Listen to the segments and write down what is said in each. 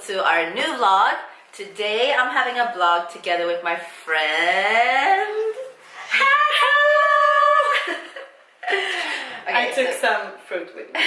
to our new vlog. Today I'm having a vlog together with my friend Hanna. I took some fruit with me.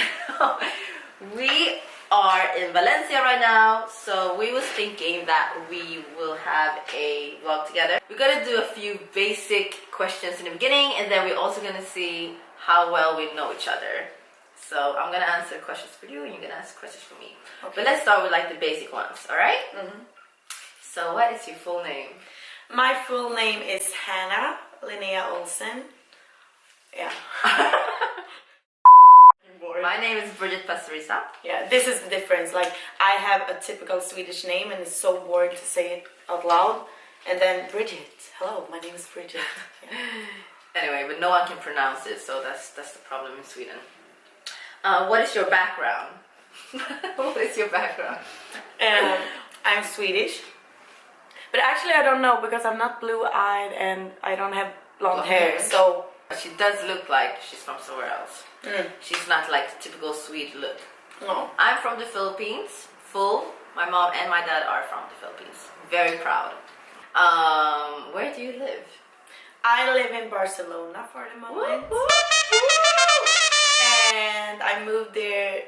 We are in Valencia right now, so we was thinking that we will have a vlog together. We're gonna do a few basic questions in the beginning, and then we're also gonna see how well we know each other. So I'm gonna answer questions for you, and you're gonna answer questions for me. Okay. But let's start with like the basic ones, all right? Mm-hmm. So what is your full name? My full name is Hanna Linnea Olsen. Yeah. My name is Bridget Pastorisa. Yeah, this is the difference. Like, I have a typical Swedish name, and it's so boring to say it out loud. And then Bridget. Hello, my name is Bridget. Yeah. Anyway, but no one can pronounce it, so that's the problem in Sweden. What is your background? What is your background? I'm Swedish. But actually I don't know, because I'm not blue-eyed and I don't have blonde hair, so... She does look like she's from somewhere else. She's not like typical Swede look. No. I'm from the Philippines, full. My mom and my dad are from the Philippines. Very proud. Where do you live? I live in Barcelona for the moment. Woo, woo, woo. And I moved there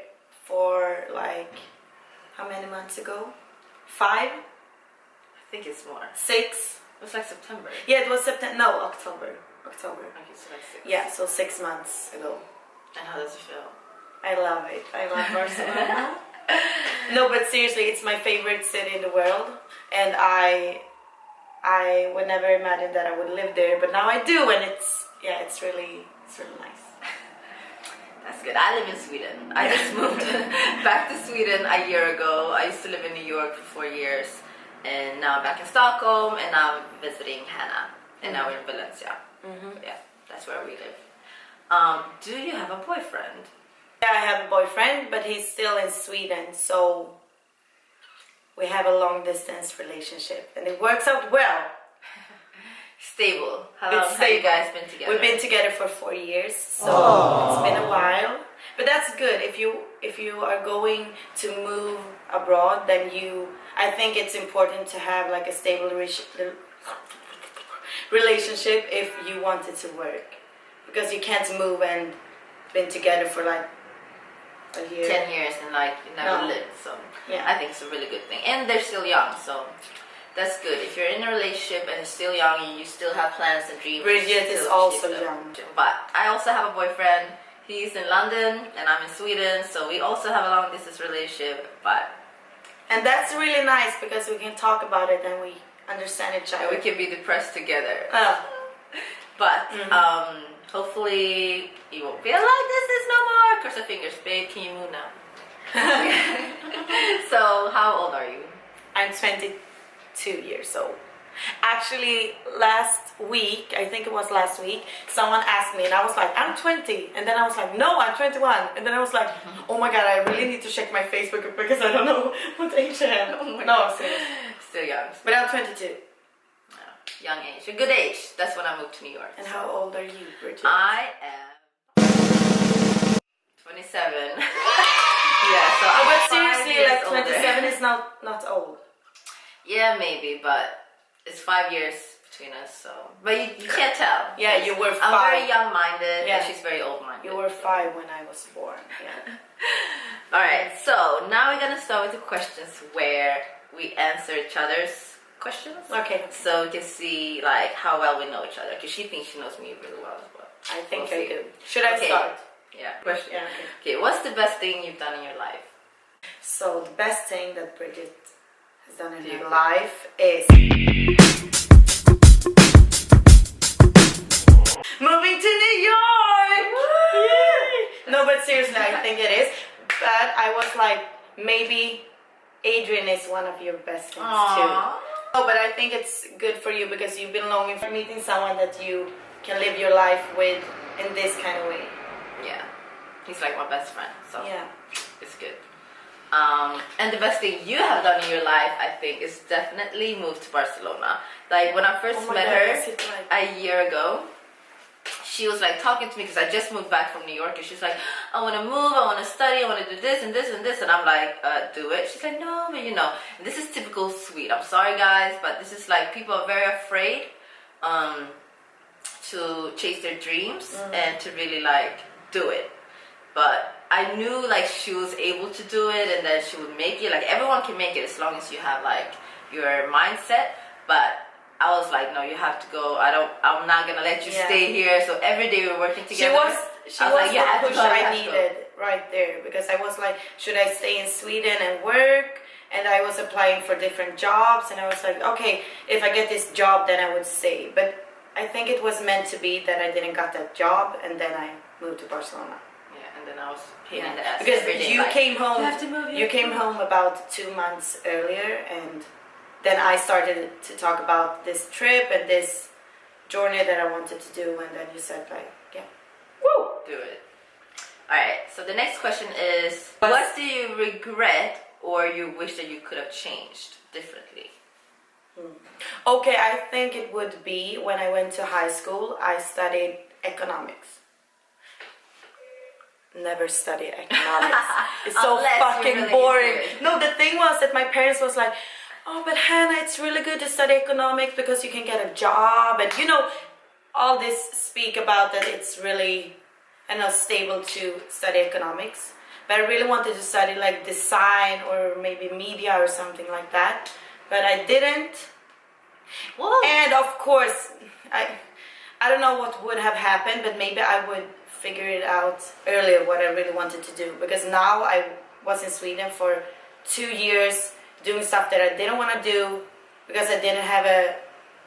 for like, how many months ago? 5? I think it's more. 6? It was like September. Yeah, it was September. No, October. Okay, so like 6. Yeah, so 6 months ago. And how does it feel? I love it. I love Barcelona. No, but seriously, it's my favorite city in the world, and I would never imagine that I would live there, but now I do, and it's really nice. That's good. I live in Sweden. I just moved back to Sweden a year ago. I used to live in New York for 4 years, and now I'm back in Stockholm, and now I'm visiting Hanna, and now we're in Valencia. Yeah, that's where we live. Do you have a boyfriend? Yeah, I have a boyfriend, but he's still in Sweden, so we have a long distance relationship, and it works out well. Stable. How long have you guys been together? We've been together for 4 years, so it's been a while. But that's good. If you are going to move abroad, then I think it's important to have like a stable relationship if you want it to work, because you can't move and been together for like a year, 10 years, and like you never lived. So yeah, I think it's a really good thing, and they're still young, so that's good. If you're in a relationship and you're still young, you still have plans and dreams. Bridget is also young, but I also have a boyfriend. He's in London and I'm in Sweden, so we also have a long distance relationship. And that's really nice, because we can talk about it and we understand each other. We can be depressed together. But hopefully you won't be like this no more. Cross your fingers, babe. Can you move now? So how old are you? I'm 22 years old. Actually, last week, I think it was last week, someone asked me, and I was like, I'm 20. And then I was like, no, I'm 21. And then I was like, oh my god, I really need to check my Facebook, because I don't know what age I am. No, seriously. Still young. But I'm 22. Young age, a good age. That's when I moved to New York. And how old are you, Bridget? I am 27. Yeah, so but seriously, like 27 is not old. Yeah, maybe, but it's 5 years between us, so. But you can't tell. Yeah, you were 5. I'm very young-minded, and she's very old-minded. You were 5 when I was born. Yeah. All right, so now we're gonna start with the questions where we answer each other's questions. Okay. So we can see like how well we know each other, because she thinks she knows me really well as well. I think I do. Should I start? Yeah. Question. Yeah. Okay. What's the best thing you've done in your life? So the best thing that Bridget has done in her life is moving to New York. No, but seriously, I think it is. But I was like, maybe Adrian is one of your best things too. Oh, but I think it's good for you, because you've been longing for meeting someone that you can live your life with in this kind of way. Yeah, he's like my best friend, so yeah, it's good. And the best thing you have done in your life, I think, is definitely move to Barcelona. Like when I first met her a year ago, she was like talking to me because I just moved back from New York, and she's like, I want to move, I want to study, I want to do this and this and this, and I'm like, do it. She's like, no, but you know, and this is typical Swede. I'm sorry guys, but this is like, people are very afraid to chase their dreams and to really like do it. But I knew like she was able to do it, and that she would make it. Like everyone can make it as long as you have like your mindset. But I was like, no, you have to go. I'm not gonna let you stay here. So every day we were working together. She was like, the push I needed right there, because I was like, should I stay in Sweden and work? And I was applying for different jobs, and I was like, okay, if I get this job, then I would stay. But I think it was meant to be that I didn't got that job, and then I moved to Barcelona. Yeah, and then I was pain in the ass because every day, you like, came home. You came home about 2 months earlier, and then I started to talk about this trip and this journey that I wanted to do, and then you said like, yeah, woo, do it. All right. So the next question is, what do you regret or you wish that you could have changed differently? Okay, I think it would be when I went to high school, I studied economics. Never studied economics. It's so fucking really boring. No, the thing was that my parents was like, oh, but Hannah, it's really good to study economics because you can get a job. And you know, all this speak about that it's really, I know, stable to study economics. But I really wanted to study like design or maybe media or something like that. But I didn't. Whoa. And of course, I don't know what would have happened, but maybe I would figure it out earlier what I really wanted to do. Because now I was in Sweden for 2 years doing stuff that I didn't want to do because I didn't have a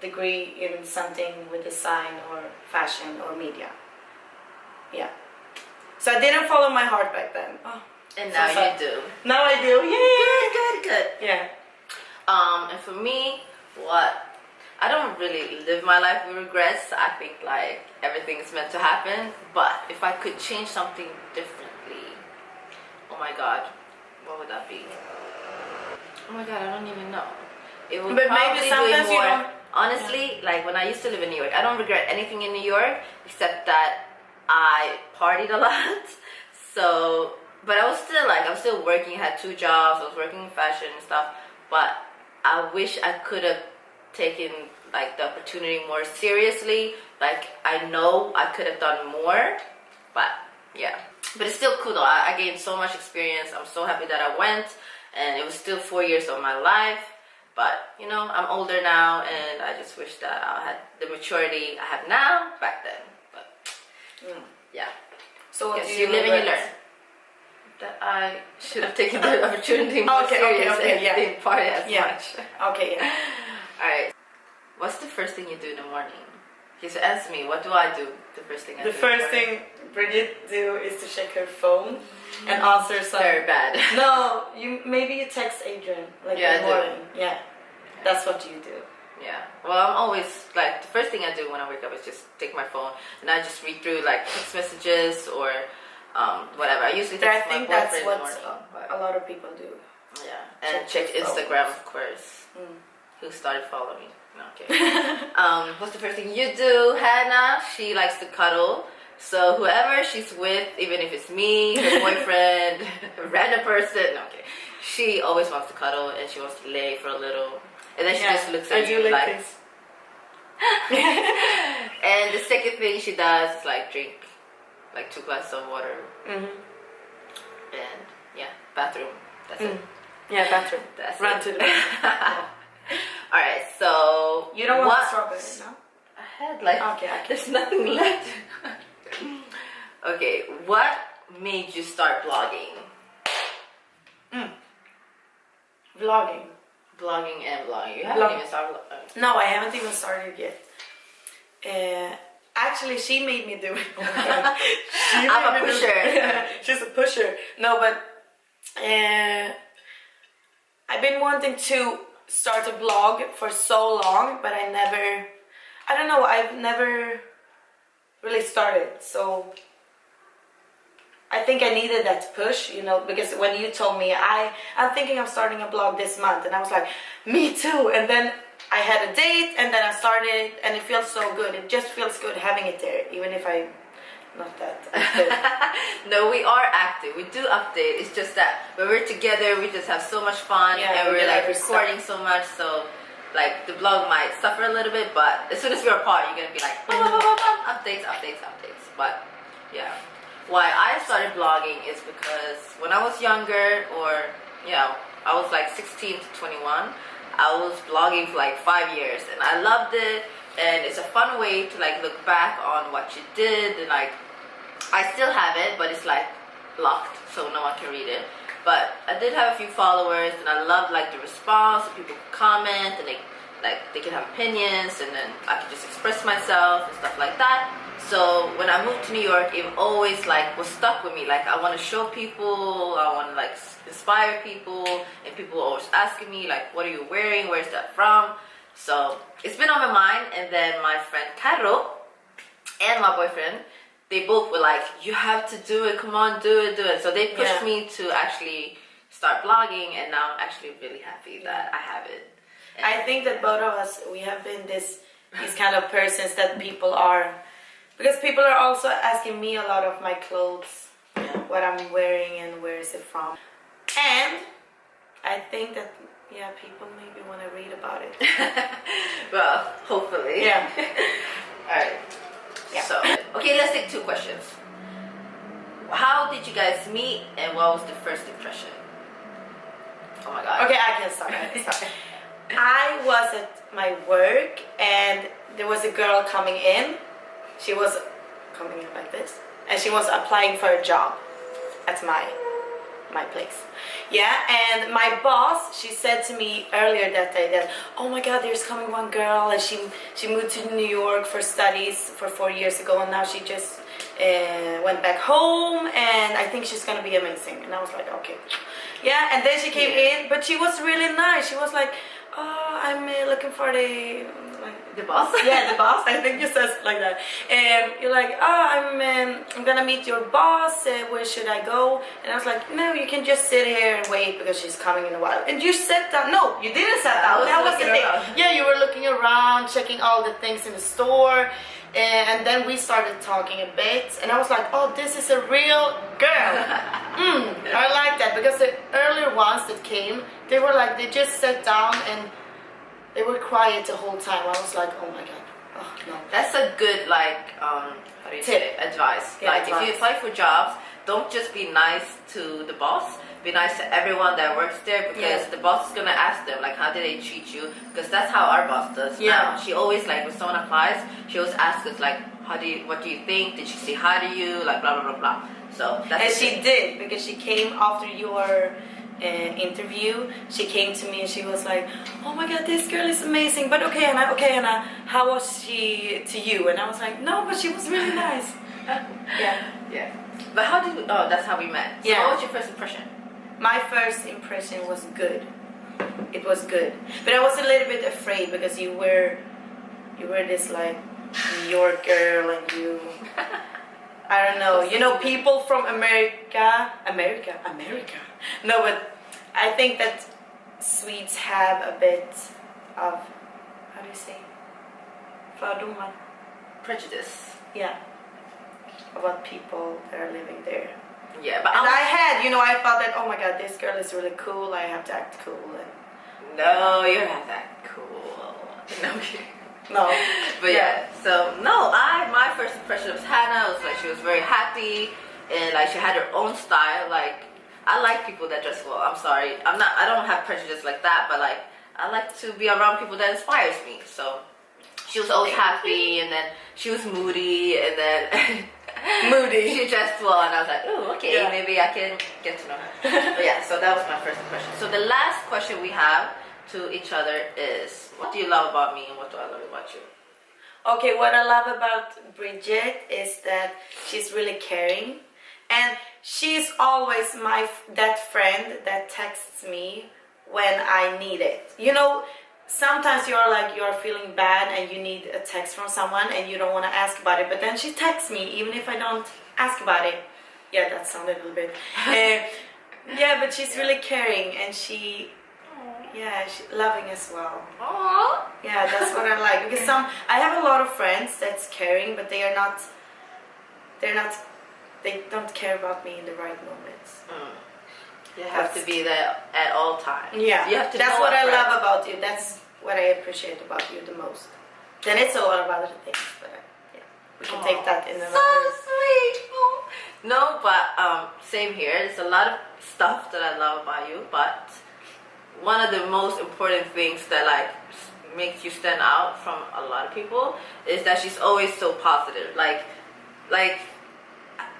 degree in something with design or fashion or media. Yeah. So I didn't follow my heart back then. Oh, and now you do. Now I do. Good, Yay! good. Yeah. And for me, I don't really live my life with regrets. I think like everything is meant to happen. But if I could change something differently, oh my God, what would that be? Oh my God, I don't even know. It would but probably maybe sometimes be more, you don't. Honestly, like when I used to live in New York, I don't regret anything in New York except that I partied a lot. So, but I was still working. I had 2 jobs. I was working in fashion and stuff. But I wish I could have taken like the opportunity more seriously. Like I know I could have done more, but yeah. But it's still cool though. I gained so much experience. I'm so happy that I went, and it was still 4 years of my life. But you know, I'm older now, and I just wish that I had the maturity I have now back then. But yeah. So what yes, do you live and you learn. That I should have taken the opportunity more serious and didn't party as much. Okay, yeah. Alright. What's the first thing you do in the morning? Okay, so answer me. What do I do the first thing I do? The first thing Bridget do is to check her phone and answer some. Very bad. No, maybe you text Adrian like in the morning. Yeah, that's what you do. Yeah. Well, I'm always like the first thing I do when I wake up is just take my phone and I just read through like text messages or whatever. I usually text my boyfriend in the morning. A lot of people do. Yeah, and check Instagram, of course. Who started following me? No, okay. What's the first thing you do? Hannah, she likes to cuddle. So whoever she's with, even if it's me, her boyfriend, a random person, no, okay. She always wants to cuddle and she wants to lay for a little. And then she just looks at you like this. And the second thing she does is like drink like 2 glasses of water. And yeah, bathroom. That's it. Yeah, bathroom. That's Run it. to the bathroom. Alright, so you don't want strawberries, no? I had like there's nothing left. Okay, what made you start blogging? Vlogging. Blogging and vlogging. You haven't even started vlogging. No, I haven't even started yet. Actually, she made me do it. I'm a pusher. She's a pusher. No, but I've been wanting to start a blog for so long, but I've never really started. So I think I needed that push, you know, because when you told me I'm thinking of starting a blog this month, and I was like, me too. And then I had a date and then I started and it feels so good. It just feels good having it there, even if I'm not that active. No, we are active. We do update. It's just that when we're together, we just have so much fun, and we're like recording so much. So like the vlog might suffer a little bit, but as soon as we're apart, you're gonna be like updates. But yeah, why I started vlogging is because when I was younger, or I was like 16 to 21. I was vlogging for like 5 years, and I loved it. And it's a fun way to like look back on what you did, and like I still have it, but it's like locked, so no one can read it. But I did have a few followers, and I loved like the response. People could comment, and they can have opinions, and then I could just express myself and stuff like that. So when I moved to New York, it always like was stuck with me. Like I want to show people, I want to like inspire people, and people were always asking me like, what are you wearing, where's that from? So it's been on my mind. And then my friend Caro and my boyfriend, they both were like, you have to do it, come on, do it. So they pushed me to actually start vlogging, and now I'm actually really happy that I have it. And I think that both of us, we have been these kind of persons that people are, because people are also asking me a lot of my clothes, what I'm wearing and where is it from. And I think that, people maybe want to read about it. Well, hopefully. Yeah. Alright. Yeah. So, okay, let's take 2 questions. How did you guys meet, and what was the first impression? Oh my god. Okay, I can start. I was at my work, and there was a girl coming in. She was coming in like this, and she was applying for a job at my place. Yeah, and my boss, she said to me earlier that day that, oh my god, there's coming one girl, and she moved to New York for studies for 4 years ago, and now she just went back home, and I think she's gonna be amazing. And I was like, okay. Yeah, and then she came in, but she was really nice. She was like, oh, I'm looking for the boss. Yeah, the boss. I think you said like that. You're like, oh, I'm gonna meet your boss. Where should I go? And I was like, no, you can just sit here and wait because she's coming in a while. And you sat down. No, you didn't sit down. That was the thing. Yeah, you were looking around, checking all the things in the store. And then we started talking a bit, and I was like, oh, this is a real girl. I like that, because the earlier ones that came, they were like, they just sat down and they were quiet the whole time. I was like, oh my god, oh no. That's a good how do you say it? Advice. Yeah, like if you apply for jobs, don't just be nice to the boss. Be nice to everyone that works there, because the boss is gonna ask them like, how did they treat you? Because that's how our boss does. Yeah. She always like, when someone applies, she always asks us like, what do you think? Did she say hi to you? Like blah blah blah blah. So that's and she did, because she came after your interview. She came to me and she was like, oh my god, this girl is amazing, but okay Anna, how was she to you? And I was like, no, but she was really nice. Yeah. But how did we, that's how we met. So what was your first impression? My first impression was good. It was good, but I was a little bit afraid, because you were this like New York girl, and you I don't know, people from America. No, but I think that Swedes have a bit of, how do you say, fördomar, prejudice. Yeah, about people that are living there. Yeah, but and I thought that, oh my god, this girl is really cool, I have to act cool. And no, you don't have to act cool. No, I'm kidding. No. But so no, my first impression of Hanna was like, she was very happy, and like she had her own style. Like, I like people that dress well. I'm sorry, I don't have prejudice like that, but like, I like to be around people that inspires me. So she was always happy, and then she was moody, and then she dressed well, and I was like, oh, okay, maybe I can get to know her. But so that was my first impression. So the last question we have to each other is, what do you love about me, and what do I love about you? Okay, what I love about Bridget is that she's really caring, and she's always that friend that texts me when I need it. Sometimes you're feeling bad and you need a text from someone and you don't want to ask about it, but then she texts me even if I don't ask about it. Yeah, that sounded a little bit. But she's really caring, and she Yeah, loving as well. Aww. Yeah, that's what I like. Because I have a lot of friends that's caring, but they don't care about me in the right moments. You have to be there at all times. Yeah, you have to. That's know what I friend. love about you. That's what I appreciate about you the most. Then it's a lot of other things, but yeah, we can take that in another. So sweet. No, but same here. There's a lot of stuff that I love about you, but one of the most important things that like makes you stand out from a lot of people is that she's always so positive. Like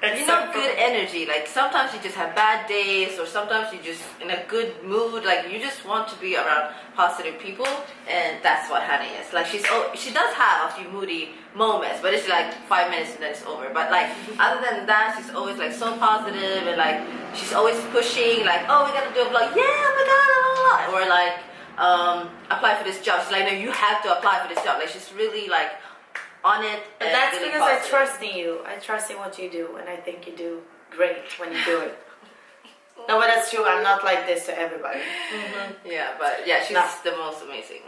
you know, good energy. Like sometimes you just have bad days, or sometimes you just in a good mood. Like you just want to be around positive people, and that's what Hanna is. Like she does have a few moody moments, but it's like 5 minutes and then it's over. But like other than that, she's always like so positive, and like she's always pushing. Like, oh, we gotta do a vlog. Yeah, oh my god, blah, blah, blah. Or like apply for this job. She's like, no, you have to apply for this job. Like she's really like on it. But that's really because positive. I trust in you. I trust in what you do, and I think you do great when you do it. No, but that's true. I'm not like this to everybody. Yeah, but yeah, she's the most amazing.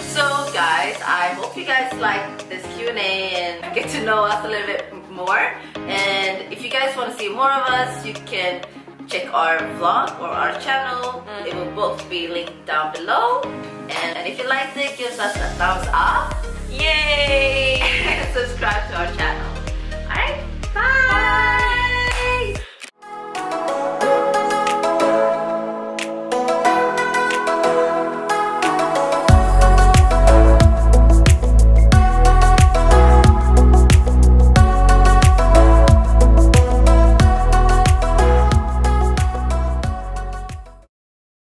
So guys, I hope you guys like this Q&A and get to know us a little bit more. And if you guys want to see more of us, you can check our vlog or our channel. It will both be linked down below. And if you liked it, give us a thumbs up. Yay! And subscribe to our channel.